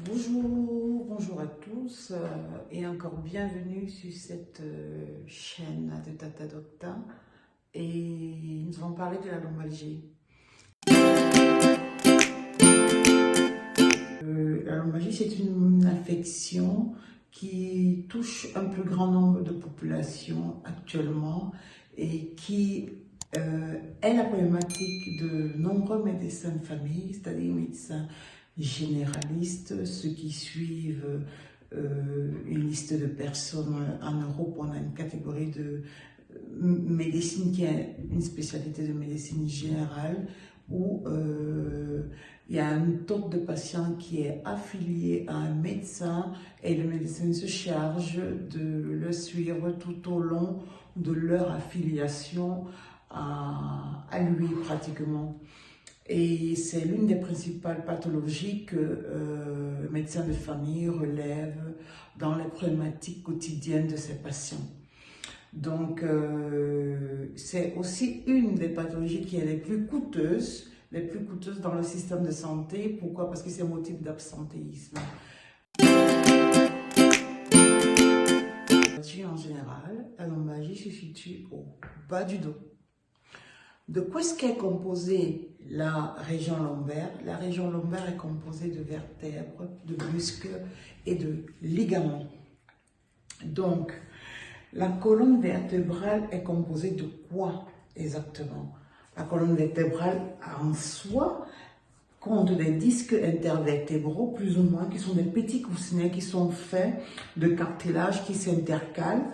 Bonjour à tous et encore bienvenue sur cette chaîne de Tata Docta et nous allons parler de la lombalgie. La lombalgie, c'est une affection qui touche un plus grand nombre de populations actuellement et qui est la problématique de nombreux médecins de famille, c'est-à-dire médecins généralistes, ceux qui suivent une liste de personnes. En Europe, on a une catégorie de médecine qui est une spécialité de médecine générale où il y a un taux de patients qui est affilié à un médecin et le médecin se charge de le suivre tout au long de leur affiliation à lui pratiquement. Et c'est l'une des principales pathologies que le médecin de famille relève dans les problématiques quotidiennes de ses patients. Donc, c'est aussi une des pathologies qui est les plus coûteuses dans le système de santé. Pourquoi? Parce que c'est motif d'absentéisme. En général, la lombalgie se situe au bas du dos. De quoi est-ce qu'est composée la région lombaire? La région lombaire est composée de vertèbres, de muscles et de ligaments. Donc, la colonne vertébrale est composée de quoi exactement? La colonne vertébrale en soi compte des disques intervertébraux, plus ou moins, qui sont des petits coussinets qui sont faits de cartilage qui s'intercalent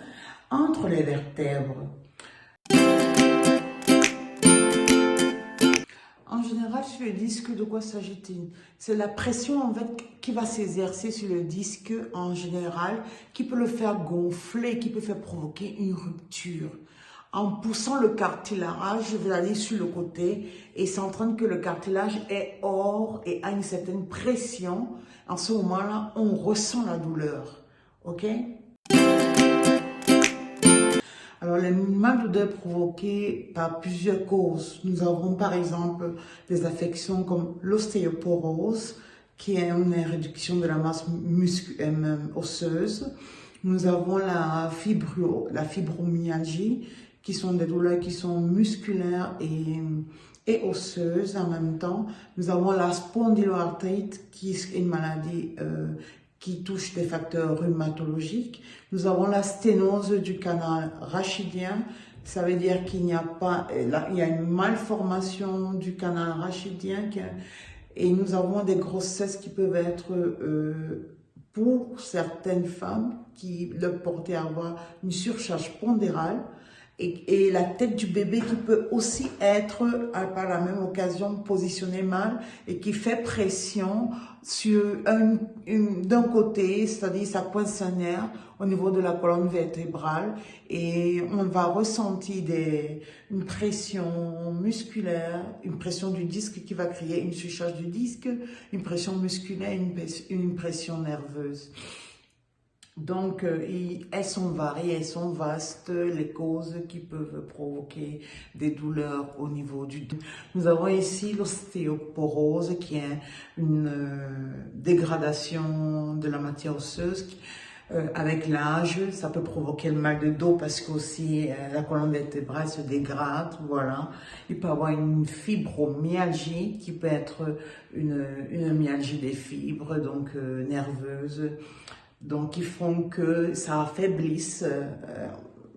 entre les vertèbres. En général, sur le disque, de quoi s'agit-il? C'est la pression en fait qui va s'exercer sur le disque en général, qui peut le faire gonfler, qui peut faire provoquer une rupture. En poussant le cartilage vers aller sur le côté et s'entraîne que le cartilage est hors et a une certaine pression, en ce moment-là, on ressent la douleur. Ok? Alors, les mal de douleur provoqués par plusieurs causes. Nous avons par exemple des affections comme l'ostéoporose, qui est une réduction de la masse osseuse. Nous avons la fibromyalgie, qui sont des douleurs qui sont musculaires et osseuses en même temps. Nous avons la spondyloarthrite, qui est une maladie qui touche des facteurs rhumatologiques. Nous avons la sténose du canal rachidien. Ça veut dire qu'il n'y a pas, il y a une malformation du canal rachidien et nous avons des grossesses qui peuvent être pour certaines femmes qui leur portent à avoir une surcharge pondérale et la tête du bébé qui peut aussi être par la même occasion positionnée mal et qui fait pression sur d'un côté, c'est-à-dire ça coince un nerf au niveau de la colonne vertébrale et on va ressentir une pression musculaire, une pression du disque qui va créer une surcharge du disque, une pression musculaire, une pression nerveuse. Donc, elles sont variées, elles sont vastes, les causes qui peuvent provoquer des douleurs au niveau du dos. Nous avons ici l'ostéoporose qui est une dégradation de la matière osseuse. Avec l'âge, ça peut provoquer le mal de dos parce qu'aussi la colonne vertébrale se dégrade, voilà. Il peut y avoir une fibromyalgie qui peut être une myalgie des fibres, donc nerveuse. Donc, ils font que ça affaiblisse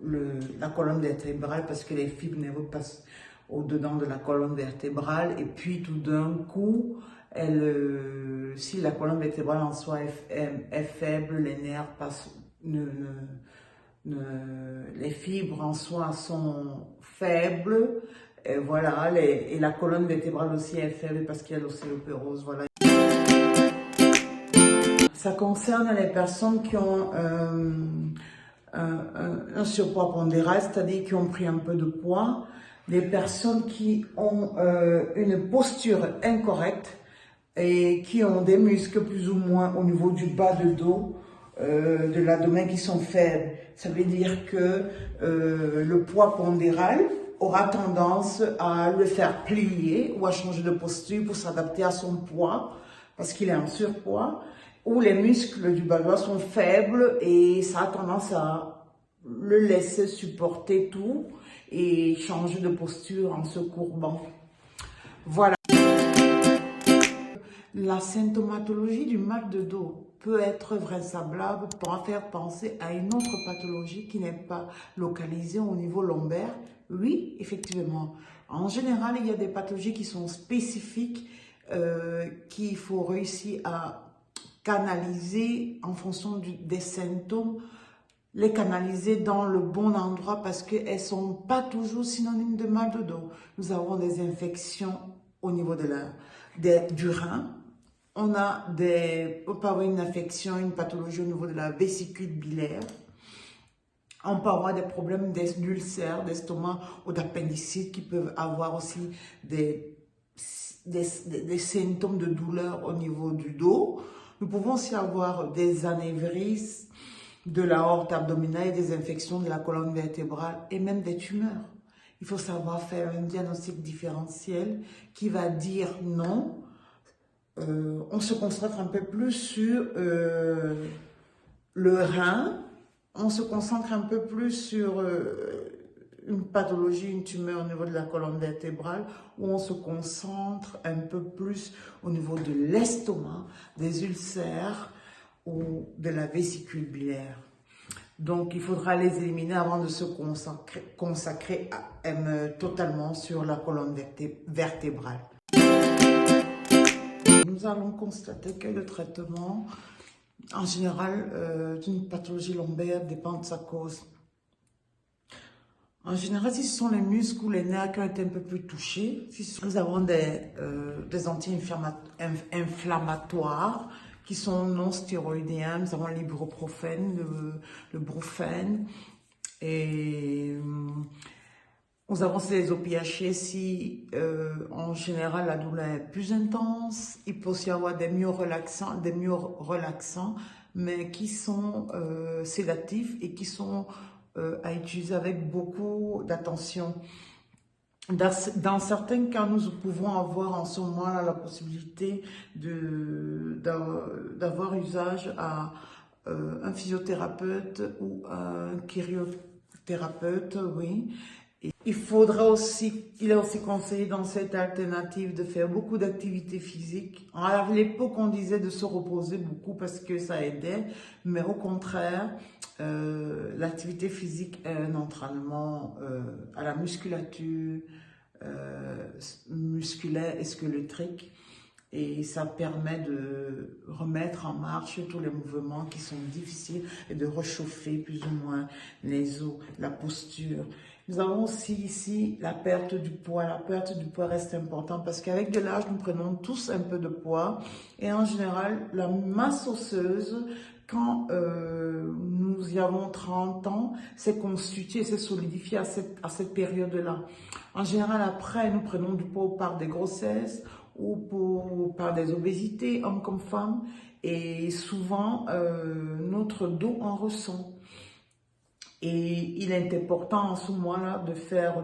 la colonne vertébrale parce que les fibres nerveuses passent au-dedans de la colonne vertébrale. Et puis, tout d'un coup, si la colonne vertébrale en soi est faible, les nerfs passent, les fibres en soi sont faibles. Et voilà, et la colonne vertébrale aussi est faible parce qu'il y a l'ostéoporose. Voilà. Ça concerne les personnes qui ont un surpoids pondéral, c'est-à-dire qui ont pris un peu de poids, les personnes qui ont une posture incorrecte et qui ont des muscles plus ou moins au niveau du bas de dos, de l'abdomen qui sont faibles. Ça veut dire que le poids pondéral aura tendance à le faire plier ou à changer de posture pour s'adapter à son poids parce qu'il est en surpoids. où les muscles du bas du dos sont faibles et ça a tendance à le laisser supporter tout et changer de posture en se courbant. Voilà. La symptomatologie du mal de dos peut être vraisemblable pour faire penser à une autre pathologie qui n'est pas localisée au niveau lombaire. Oui, effectivement. En général, il y a des pathologies qui sont spécifiques qu'il faut réussir à canaliser en fonction des symptômes, les canaliser dans le bon endroit parce qu'elles ne sont pas toujours synonymes de mal de dos. Nous avons des infections au niveau du rein. On peut avoir une infection, une pathologie au niveau de la vésicule biliaire. On peut avoir des problèmes d'ulcères, d'estomac ou d'appendicite qui peuvent avoir aussi des symptômes de douleur au niveau du dos. Nous pouvons aussi avoir des anévrismes de l'aorte abdominale et des infections de la colonne vertébrale et même des tumeurs. Il faut savoir faire un diagnostic différentiel qui va dire non. On se concentre un peu plus sur le rein, on se concentre un peu plus sur une pathologie, une tumeur au niveau de la colonne vertébrale, où on se concentre un peu plus au niveau de l'estomac, des ulcères ou de la vésicule biliaire. Donc, il faudra les éliminer avant de se consacrer totalement sur la colonne vertébrale. Nous allons constater que le traitement, en général, d'une pathologie lombaire dépend de sa cause. En général, si ce sont les muscles ou les nerfs qui ont été un peu plus touchés, si nous avons des anti-inflammatoires qui sont non stéroïdiens, nous avons l'ibuprofène, le brufène, et nous avons ces opiacés si en général la douleur est plus intense. Il peut aussi y avoir des myorelaxants, mais qui sont sédatifs et qui sont à utiliser avec beaucoup d'attention. Dans certains cas, nous pouvons avoir en ce moment-là la possibilité d'avoir usage à un physiothérapeute ou un chiriothérapeute, oui. Il est aussi conseillé dans cette alternative de faire beaucoup d'activités physiques. À l'époque, on disait de se reposer beaucoup parce que ça aidait, mais au contraire, l'activité physique est un entraînement à la musculature, musculaire et squelettique. Et ça permet de remettre en marche tous les mouvements qui sont difficiles et de réchauffer plus ou moins les os, la posture. Nous avons aussi ici la perte du poids. La perte du poids reste importante parce qu'avec de l'âge, nous prenons tous un peu de poids. Et en général, la masse osseuse, quand nous y avons 30 ans, s'est constituée, s'est solidifiée à cette période-là. En général, après, nous prenons du poids par des grossesses ou par des obésités, hommes comme femmes. Et souvent, notre dos en ressent. Et il est important en ce moment-là de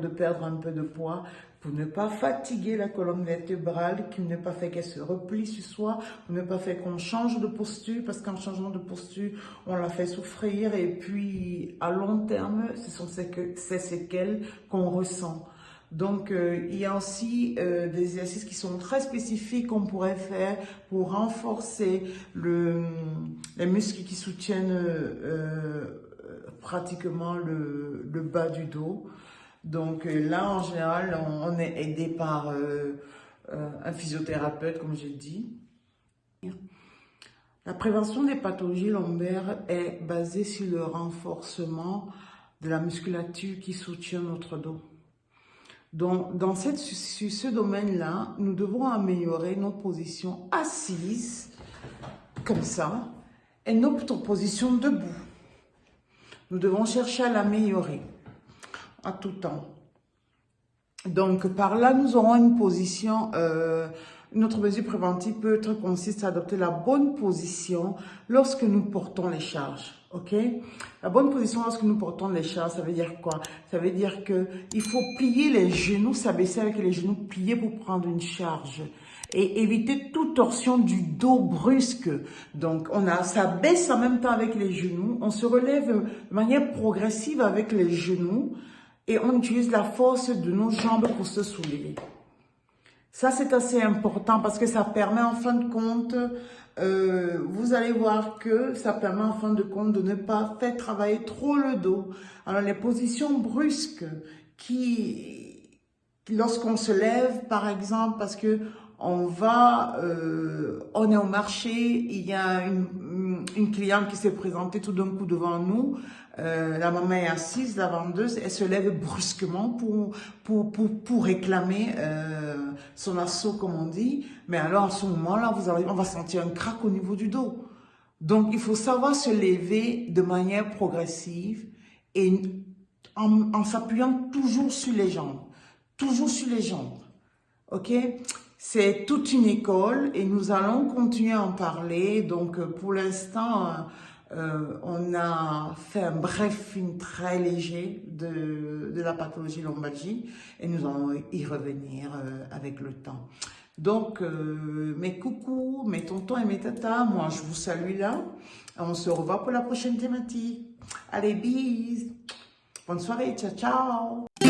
perdre un peu de poids pour ne pas fatiguer la colonne vertébrale, qui ne pas fait qu'elle se replie sur soi, pour ne pas faire qu'on change de posture, parce qu'en changeant de posture, on la fait souffrir. Et puis, à long terme, ce sont ces séquelles qu'on ressent. Donc, il y a aussi des exercices qui sont très spécifiques qu'on pourrait faire pour renforcer les muscles qui soutiennent pratiquement le bas du dos. Donc là, en général, on est aidé par un physiothérapeute, comme j'ai dit. La prévention des pathologies lombaires est basée sur le renforcement de la musculature qui soutient notre dos. Donc, sur ce domaine-là, nous devons améliorer nos positions assises, comme ça, et notre position debout. Nous devons chercher à l'améliorer à tout temps. Donc, par là, nous aurons une position, notre mesure préventive consiste à adopter la bonne position lorsque nous portons les charges. Ok? La bonne position lorsque nous portons les charges, ça veut dire quoi? Ça veut dire que il faut plier les genoux, s'abaisser avec les genoux pliés pour prendre une charge. et éviter toute torsion du dos brusque. Donc, ça baisse en même temps avec les genoux. On se relève de manière progressive avec les genoux et on utilise la force de nos jambes pour se soulever. Ça, c'est assez important parce que ça permet en fin de compte, vous allez voir que ça permet en fin de compte de ne pas faire travailler trop le dos. Alors, les positions brusques lorsqu'on se lève, par exemple, parce que on est au marché, il y a une cliente qui s'est présentée tout d'un coup devant nous, la maman est assise, la vendeuse, elle se lève brusquement pour réclamer son assaut, comme on dit, mais alors à ce moment-là, on va sentir un crack au niveau du dos. Donc, il faut savoir se lever de manière progressive et en s'appuyant toujours sur les jambes. Toujours sur les jambes, ok? C'est toute une école et nous allons continuer à en parler. Donc, pour l'instant, on a fait un briefing très léger de la pathologie lombalgie et nous allons y revenir avec le temps. Donc, mes coucous, mes tontons et mes tatas, moi, je vous salue là. On se revoit pour la prochaine thématique. Allez, bis! Bonne soirée, ciao, ciao!